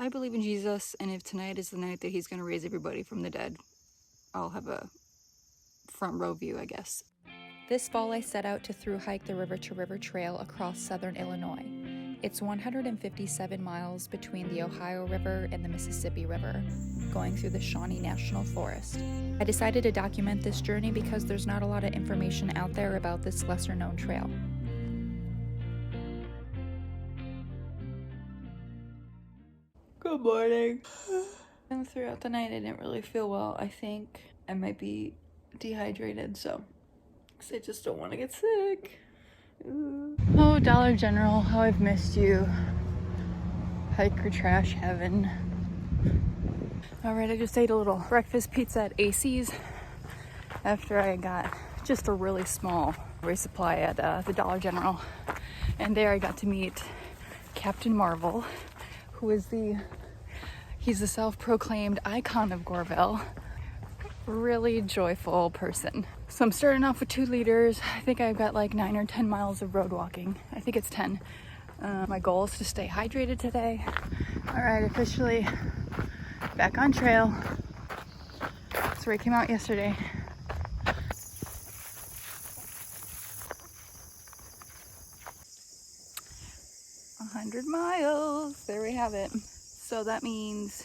I believe in Jesus, and if tonight is the night that he's going to raise everybody from the dead, I'll have a front row view, I guess. This fall I set out to through hike the River to River Trail across southern Illinois. It's 157 miles between the Ohio River and the Mississippi River, going through the Shawnee National Forest. I decided to document this journey because there's not a lot of information out there about this lesser-known trail. Good morning. And throughout the night I didn't really feel well. I think I might be dehydrated, so because I just don't want to get sick. Ooh. Oh, Dollar General, how I've missed you. Hiker trash heaven. Alright, I just ate a little breakfast pizza at AC's after I got just a really small resupply at the Dollar General. And there I got to meet Captain Marvel, who is he's the self-proclaimed icon of Goreville. Really joyful person. So I'm starting off with 2 liters. I think I've got like 9 or 10 miles of road walking. I think it's 10. My goal is to stay hydrated today. All right, officially back on trail. That's where I came out yesterday. $100 miles. There we have it. So that means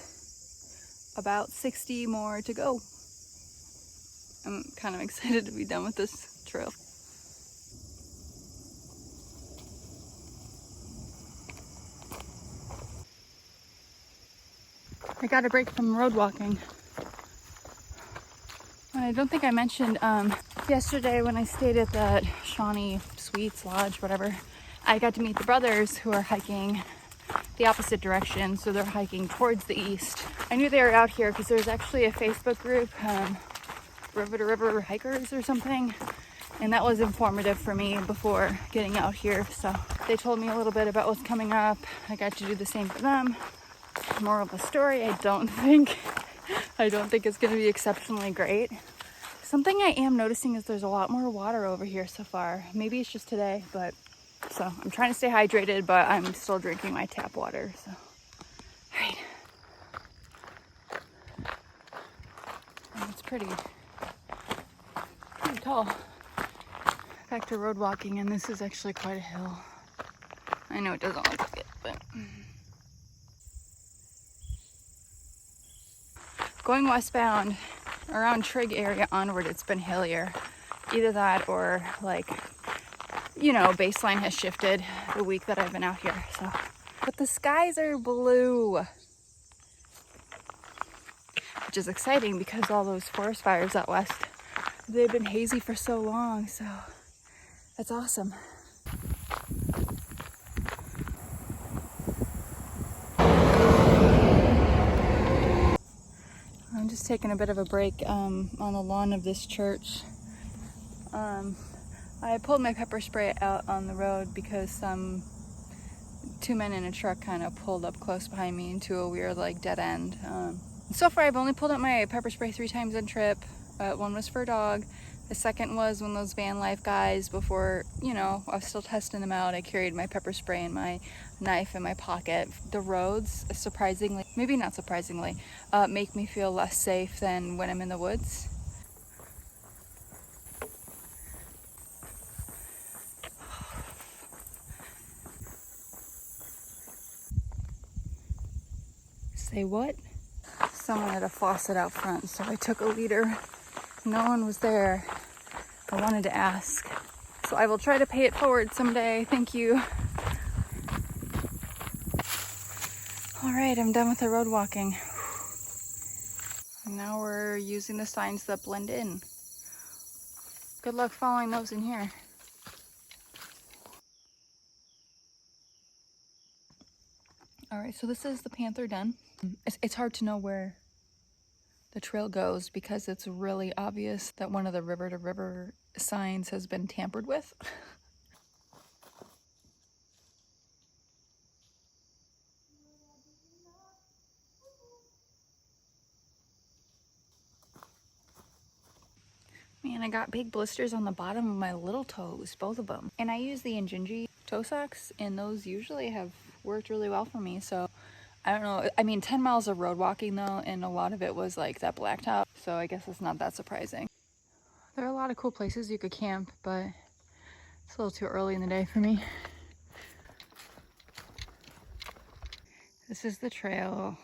about 60 more to go. I'm kind of excited to be done with this trail. I got a break from road walking. I don't think I mentioned yesterday when I stayed at that Shawnee Suites Lodge, whatever, I got to meet the brothers who are hiking the opposite direction, so they're hiking towards the east. I knew they were out here because there's actually a Facebook group, River to River Hikers or something, and that was informative for me before getting out here. So they told me a little bit about what's coming up. I got to do the same for them. Moral of the story, I don't think it's going to be exceptionally great. Something I am noticing is there's a lot more water over here so far. Maybe it's just today, but so I'm trying to stay hydrated, but I'm still drinking my tap water. So, all right. And it's pretty tall. Back to road walking, and this is actually quite a hill. I know it doesn't look like it, but going westbound around Trigg area onward, it's been hillier. Either that or like, you know, baseline has shifted the week that I've been out here. So, but the skies are blue, which is exciting because all those forest fires out west, they've been hazy for so long, so that's awesome. I'm just taking a bit of a break on the lawn of this church. I pulled my pepper spray out on the road because 2 men in a truck kind of pulled up close behind me into a weird like dead end. So far I've only pulled out my pepper spray 3 times on trip. One was for a dog. The second was when those van life guys, before, you know, I was still testing them out, I carried my pepper spray and my knife in my pocket. The roads, surprisingly, maybe not surprisingly, make me feel less safe than when I'm in the woods. Say what? Someone had a faucet out front, so I took a liter. No one was there. I wanted to ask. So I will try to pay it forward someday. Thank you. All right, I'm done with the road walking. And now we're using the signs that blend in. Good luck following those in here. All right, so this is the Panther Den. It's hard to know where the trail goes because it's really obvious that one of the river to river signs has been tampered with. Man, I got big blisters on the bottom of my little toes, both of them. And I use the Injinji toe socks, and those usually have worked really well for me. So I don't know. I mean, 10 miles of road walking though, and a lot of it was like that blacktop. So I guess it's not that surprising. There are a lot of cool places you could camp, but it's a little too early in the day for me. This is the trail.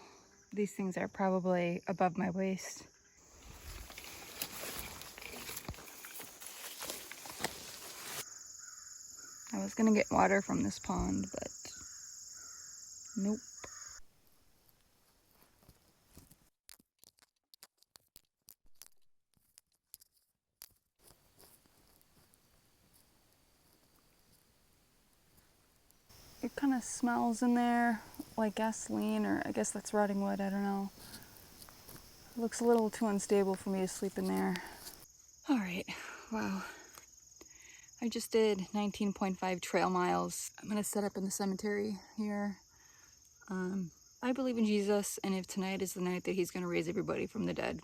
These things are probably above my waist. I was gonna get water from this pond, but nope. It kind of smells in there like gasoline, or I guess that's rotting wood, I don't know. It looks a little too unstable for me to sleep in there. All right, wow. I just did 19.5 trail miles. I'm gonna set up in the cemetery here. I believe in Jesus, and if tonight is the night that he's gonna raise everybody from the dead,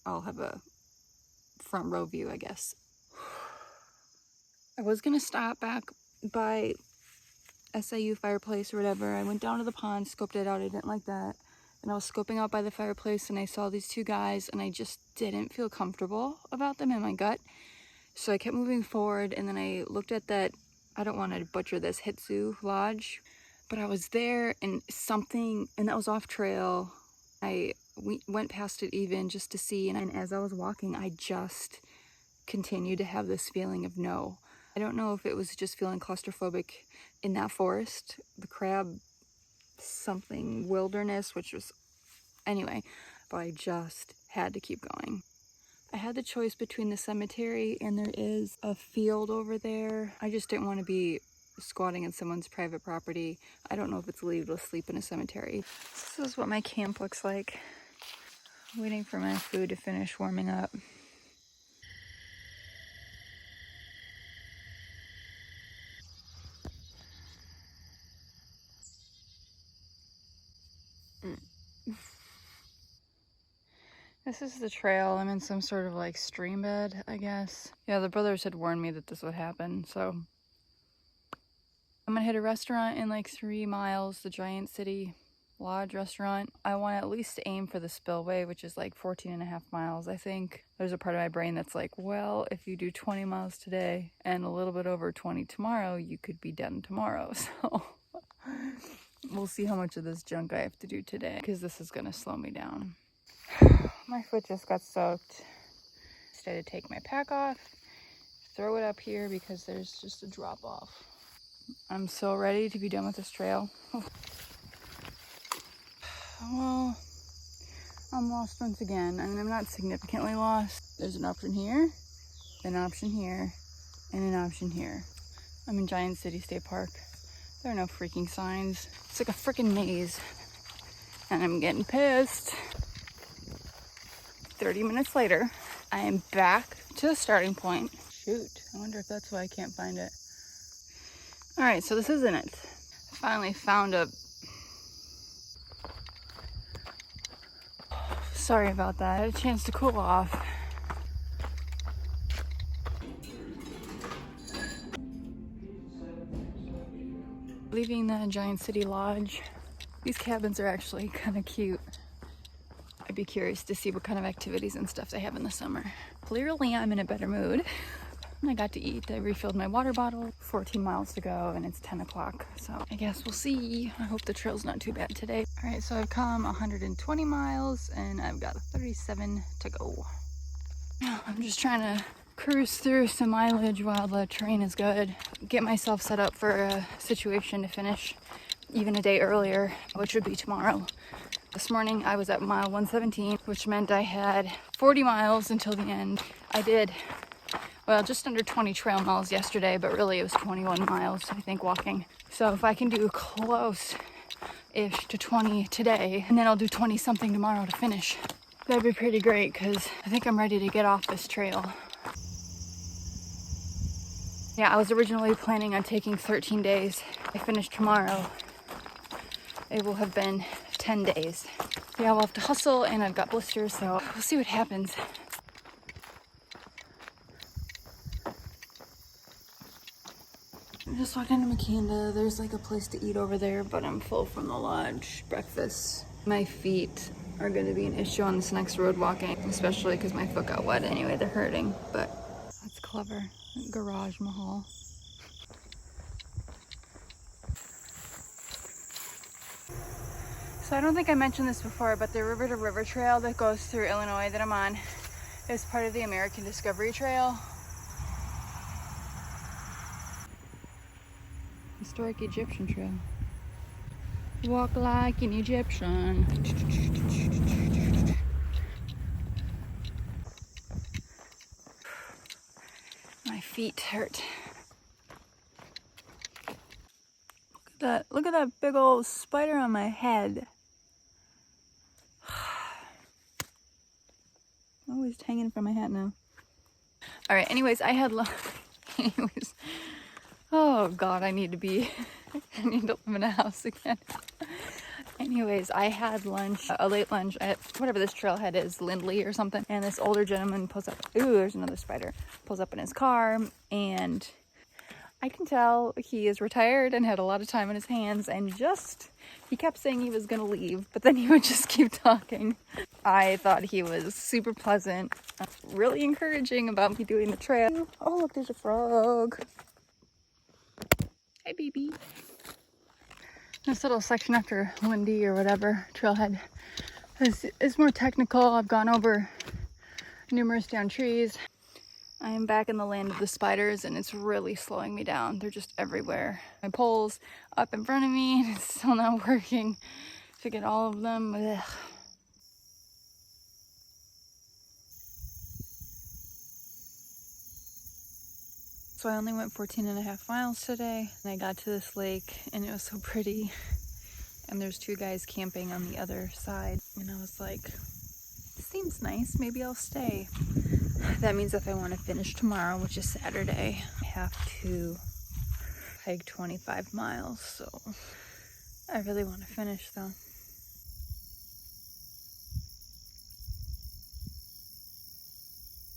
I'll have a front row view, I guess. I was gonna stop back by SIU fireplace or whatever. I went down to the pond, scoped it out. I didn't like that. And I was scoping out by the fireplace and I saw these two guys and I just didn't feel comfortable about them in my gut. So I kept moving forward, and then I looked at that, I don't want to butcher this, Hidatsa Lodge, but I was there and something, and that was off trail. We went past it even just to see, and as I was walking, I just continued to have this feeling of no. I don't know if it was just feeling claustrophobic in that forest, the crab something wilderness, which was, anyway, but I just had to keep going. I had the choice between the cemetery and there is a field over there. I just didn't want to be squatting in someone's private property. I don't know if it's legal to sleep in a cemetery. This is what my camp looks like. Waiting for my food to finish warming up. This is the trail. I'm in some sort of like stream bed, I guess. Yeah, the brothers had warned me that this would happen, so I'm gonna hit a restaurant in like 3 miles, the Giant City Lodge restaurant. I want to at least aim for the Spillway, which is like 14.5 miles, I think. There's a part of my brain that's like, well, if you do 20 miles today and a little bit over 20 tomorrow, you could be done tomorrow. So we'll see how much of this junk I have to do today, because this is gonna slow me down. My foot just got soaked. Decided to take my pack off, throw it up here because there's just a drop off. I'm so ready to be done with this trail. Well, I'm lost once again. I mean, I'm not significantly lost. There's an option here, an option here, and an option here. I'm in Giant City State Park. There are no freaking signs. It's like a freaking maze. And I'm getting pissed. 30 minutes later, I am back to the starting point. Shoot, I wonder if that's why I can't find it. All right, so this isn't it. I finally found a... Sorry about that. I had a chance to cool off. Leaving the Giant City Lodge. These cabins are actually kind of cute. I'd be curious to see what kind of activities and stuff they have in the summer. Clearly, I'm in a better mood. I got to eat. I refilled my water bottle. 14 miles to go, and it's 10 o'clock. So I guess we'll see. I hope the trail's not too bad today. All right, so I've come 120 miles, and I've got 37 to go. I'm just trying to cruise through some mileage while the terrain is good. Get myself set up for a situation to finish even a day earlier, which would be tomorrow. This morning I was at mile 117, which meant I had 40 miles until the end. I did, well, just under 20 trail miles yesterday, but really it was 21 miles, I think, walking. So if I can do close-ish to 20 today, and then I'll do 20 something tomorrow to finish, that'd be pretty great, because I think I'm ready to get off this trail. Yeah, I was originally planning on taking 13 days. I finished tomorrow. It will have been 10 days. Yeah, we'll have to hustle, and I've got blisters, so we'll see what happens. I'm just walked into Makanda. There's like a place to eat over there, but I'm full from the lodge breakfast. My feet are gonna be an issue on this next road walking, especially because my foot got wet anyway. They're hurting, but that's clever. Garage Mahal. So I don't think I mentioned this before, but the river to river trail that goes through Illinois that I'm on is part of the American Discovery Trail. Historic Egyptian trail. Walk like an Egyptian. My feet hurt. Look at that big old spider on my head. Always hanging from my hat now. All right, anyways, anyways. Oh God, I need to live in a house again. Anyways, I had lunch, a late lunch at whatever this trailhead is, Lindley or something. And this older gentleman pulls up, ooh, there's another spider, pulls up in his car. And I can tell he is retired and had a lot of time in his hands, and he kept saying he was gonna leave, but then he would just keep talking. I thought he was super pleasant, really encouraging about me doing the trail. Oh, look, there's a frog. Hey, baby. This little section after Lindy or whatever trailhead is more technical. I've gone over numerous down trees. I am back in the land of the spiders, and it's really slowing me down. They're just everywhere. My pole's up in front of me, and it's still not working to get all of them. Ugh. So I only went 14.5 miles today, and I got to this lake, and it was so pretty. And there's 2 guys camping on the other side, and I was like, this seems nice, maybe I'll stay. That means if I want to finish tomorrow, which is Saturday, I have to hike 25 miles, so I really want to finish though.